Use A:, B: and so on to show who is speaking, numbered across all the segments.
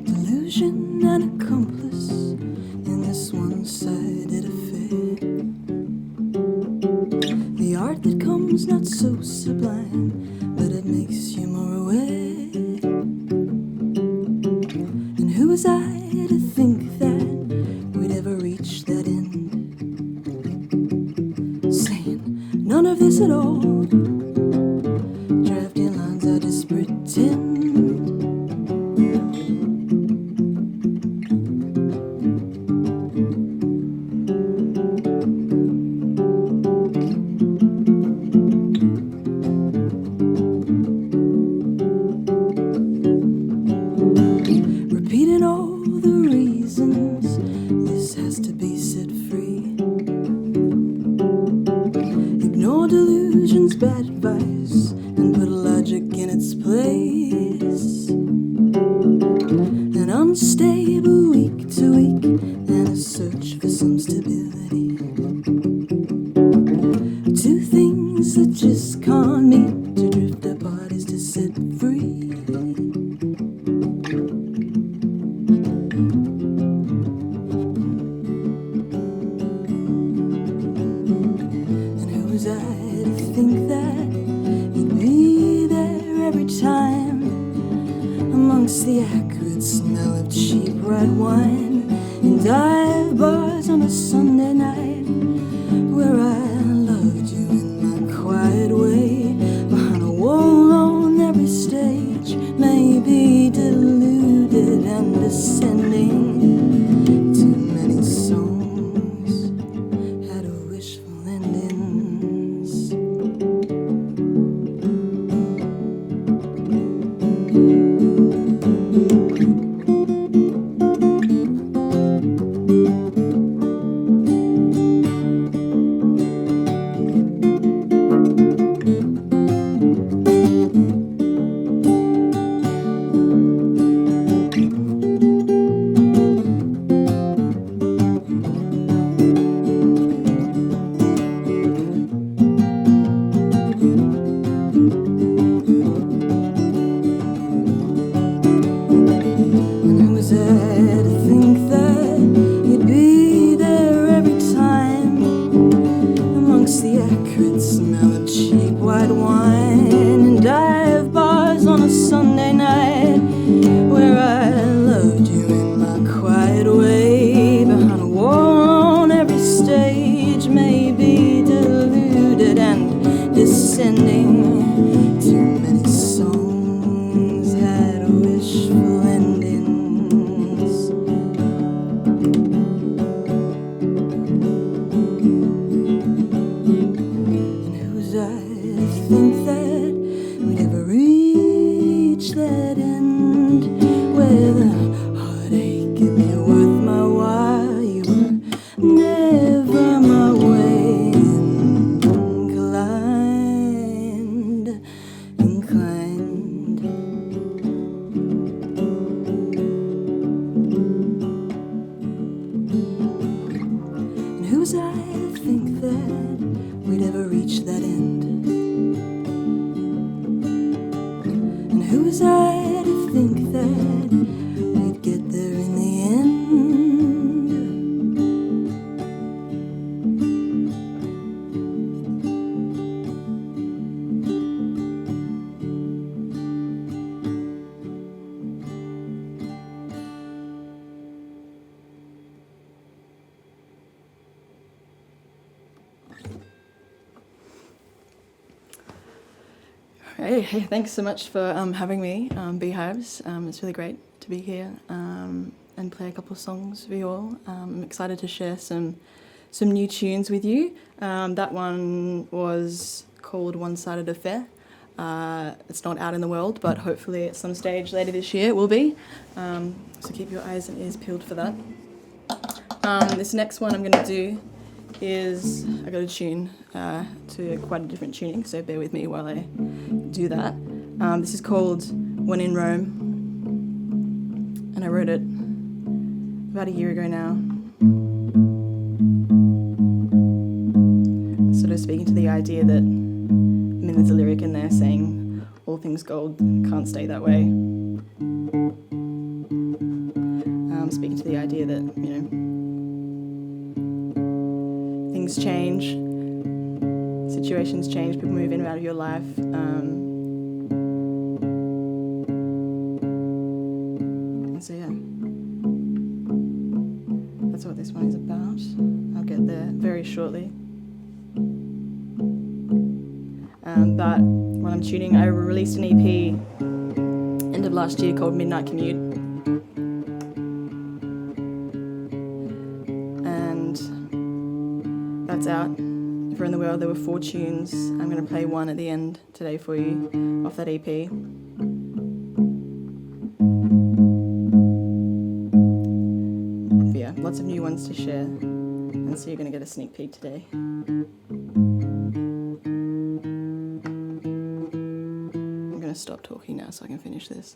A: Delusion and accomplice in this one-sided affair. The art that comes not so sublime, but it makes you more aware. And who was I to think that we'd ever reach that end? Saying none of this at all. Drafting lines I just pretend. Repeating all the reasons this has to be set free. Ignore delusions, bad advice, and put logic in its place. An unstable week to week and a search for some stability. Two things that just can't meet. To drift apart is to set free. And who was I to think that you'd be there every time, amongst the acrid smell of cheap red wine, in dive bars on a Sunday night, where I loved you in my quiet way, behind a wall on every stage, maybe deluded and descending. Too many songs had wishful endings. And who was I to think that you'd be there every time, amongst the acrid smell of cheap white wine, and dive bars on a Sunday night, where I loved you in my quiet way, behind a wall on every stage, maybe deluded and descending. Too many songs had wishful endings. And who was I to think that we'd ever reach that end, where the heartache could be worth my while? You were never my way inclined. And who was I to think that we'd ever reach that end? And who was I to think that we'd get there in the end? Hey, thanks so much for having me, Bhives. It's really great to be here and play a couple of songs for you all. I'm excited to share some new tunes with you. That one was called One-Sided Affair. It's not out in the world, but hopefully at some stage later this year it will be. So keep your eyes and ears peeled for that. This next one I'm going to do is, I got a tune to quite a different tuning, so bear with me while I do that. This is called When in Rome. and I wrote it about a year ago now. Sort of speaking to the idea that, there's a lyric in there saying, all things gold can't stay that way. Speaking to the idea that, things change, situations change, people move in and out of your life. So yeah, that's what this one is about. I'll get there very shortly. But while I'm tuning, I released an EP end of last year called Midnight Commute. And that's out. If you're in the world, there were 4 tunes. I'm going to play one at the end today for you off that EP. But yeah, lots of new ones to share. And so you're going to get a sneak peek today. Stop talking now so I can finish this.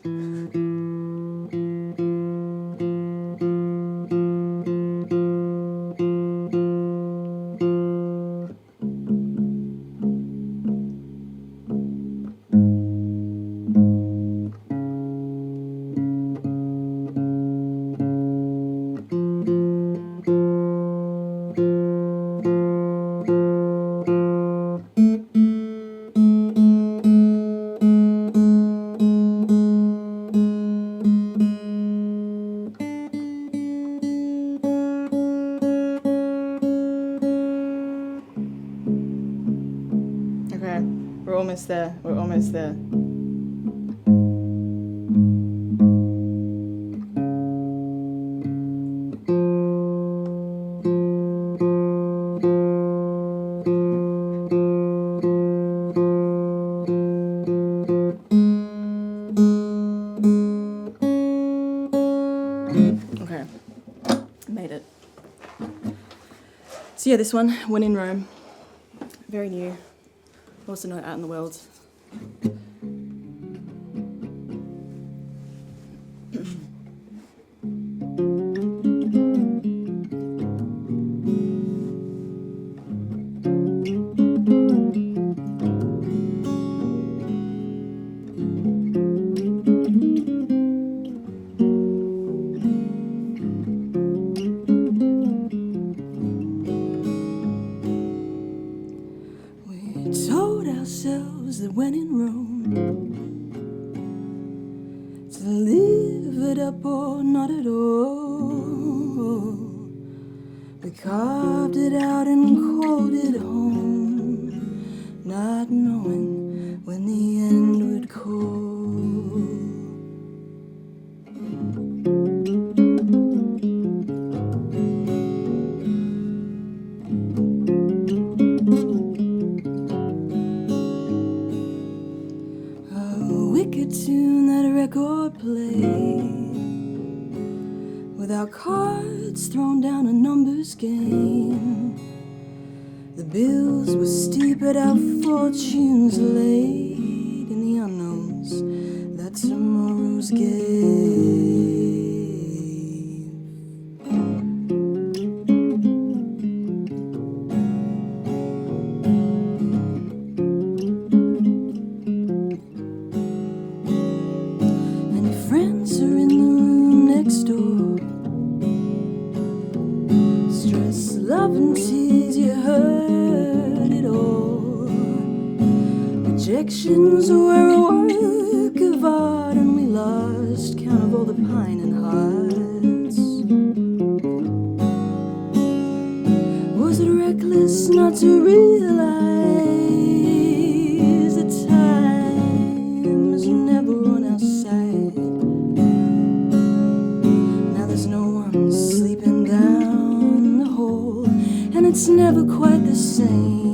A: We're almost there. Okay, made it. So yeah, this one, When in Rome, very new. Also not out in the world. That when in Rome, to live it up or not at all, we carved it out and called it home, not knowing when the end would call. Tune that a record played, without cards thrown down a numbers game. The bills were steep but our fortunes laid in the unknowns that tomorrow's gave. Rejections were a work of art, and we lost count of all the pine and hearts. Was it reckless not to realize that time is never on our side? Now there's no one sleeping down the hole, and it's never quite the same.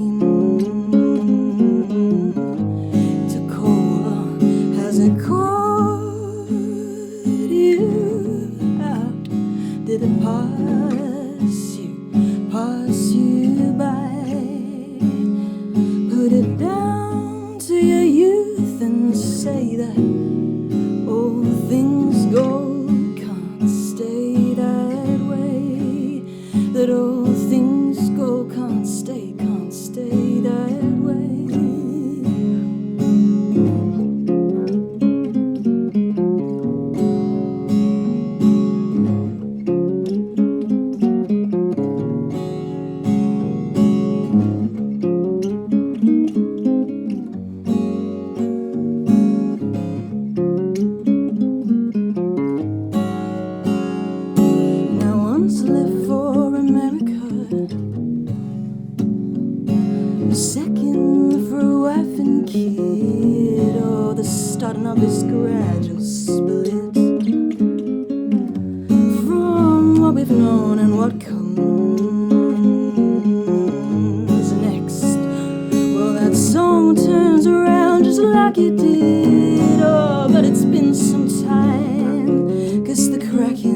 A: Did it pass you by? Put it down to your youth and say that all things gold can't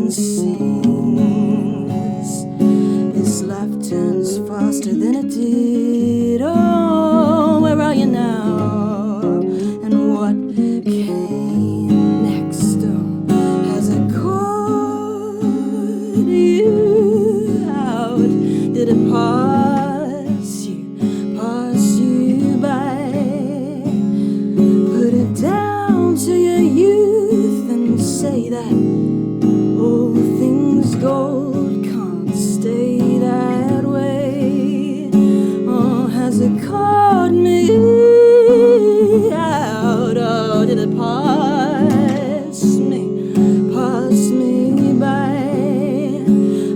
A: and sings. This life turns faster than it did. Oh, where are you now? And what came next? Oh, has it caught you out? Did it pass you by? Put it down to your youth and say that all things gold can't stay that way. Oh, has it caught me out? Oh, did it pass me by?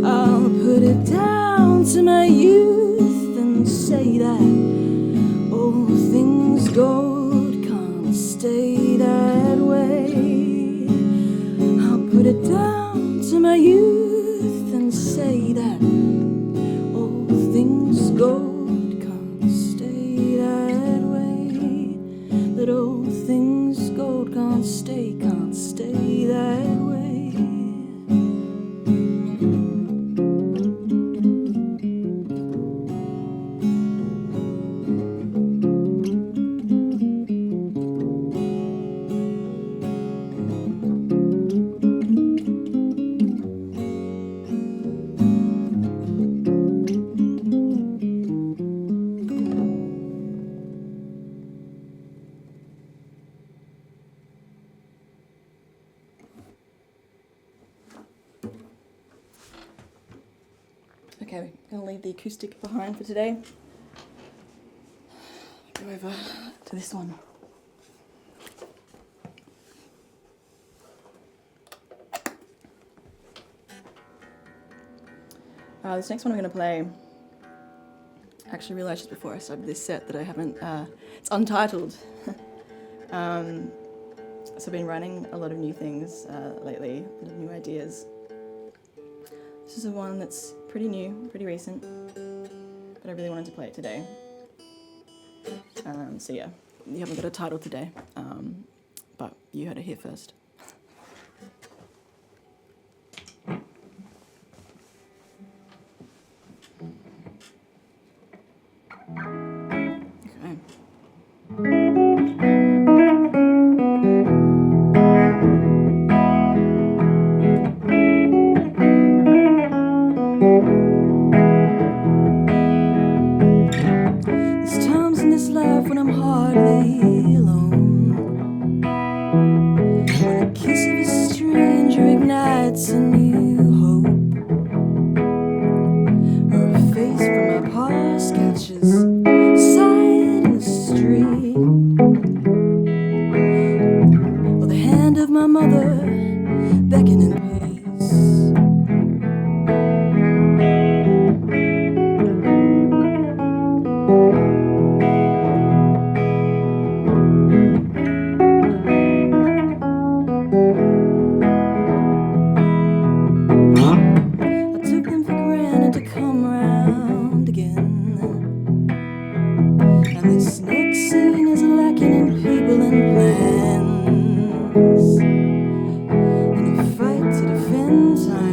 A: I'll put it down to my youth and say that all things gold can't stay that way. I'll put it down to my youth and say that all things gold can't stay that way. That all things gold can't stay that way. Okay, we're going to leave the acoustic behind for today. Go over to this one. This next one I'm going to play, I actually realised just before I started this set that I haven't, it's untitled. So I've been writing a lot of new things lately, a lot of new ideas. This is the one that's pretty new, pretty recent, but I really wanted to play it today. So yeah, you haven't got a title today, but you heard it here first. Okay. There's times in this life when I'm hardly alone, when a kiss of a stranger ignites a new hope, or a face from my past catches sight in the street, or the hand of my mother beckoning peace. Time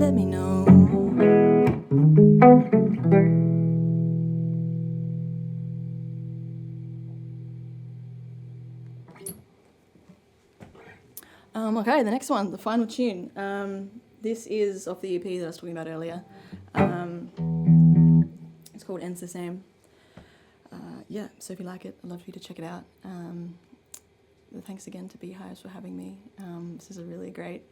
A: let me know. Okay, the next one, the final tune. This is off the EP that I was talking about earlier. It's called Ends the Same. Yeah, so if you like it, I'd love for you to check it out. Thanks again to Bhive for having me. This is a really great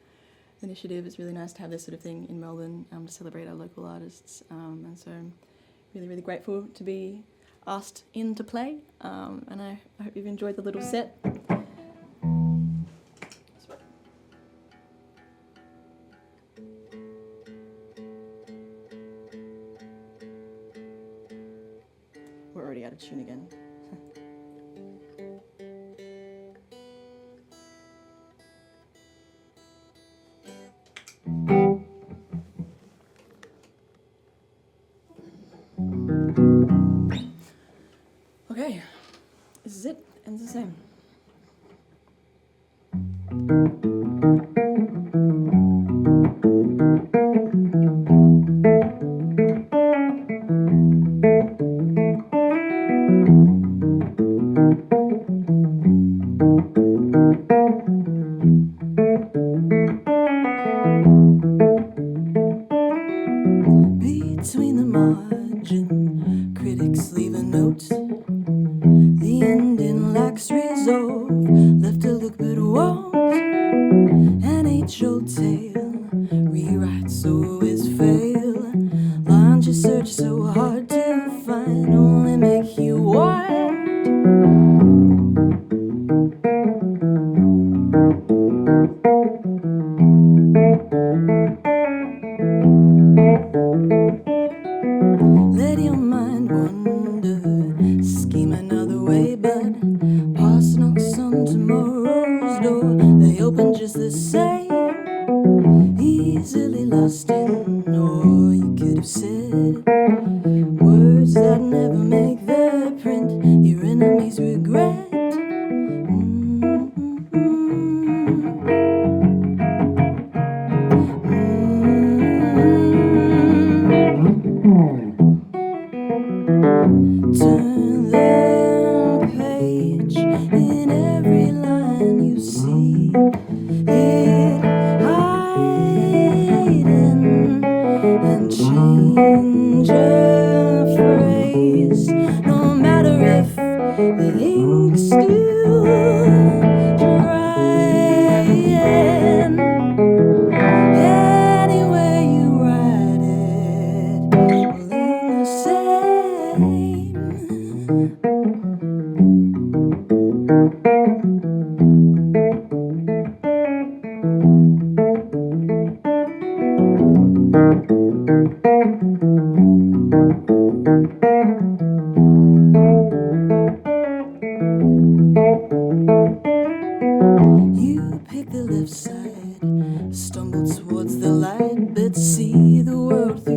A: initiative. It's really nice to have this sort of thing in Melbourne to celebrate our local artists. And so I'm really, really grateful to be asked in to play. And I hope you've enjoyed the little set. We're already out of tune again. Okay, this is it. Ends the same. Between the margin, critics leave a note. The ending lacks resolve, left to look but won't. An age-old tale, rewrites always fail. Lines you search so hard to find only make you wild. Let your mind wander, scheme another way, but past knocks on tomorrow's door. They open just the same, easily lost in all you could have said. Words that never make the print, your enemies regret. Turn the page, in every line you see it hiding, and change a phrase, no matter if the ink's still drying. Anywhere you write it, will end the same. You pick the left side, stumble towards the light, but see the world through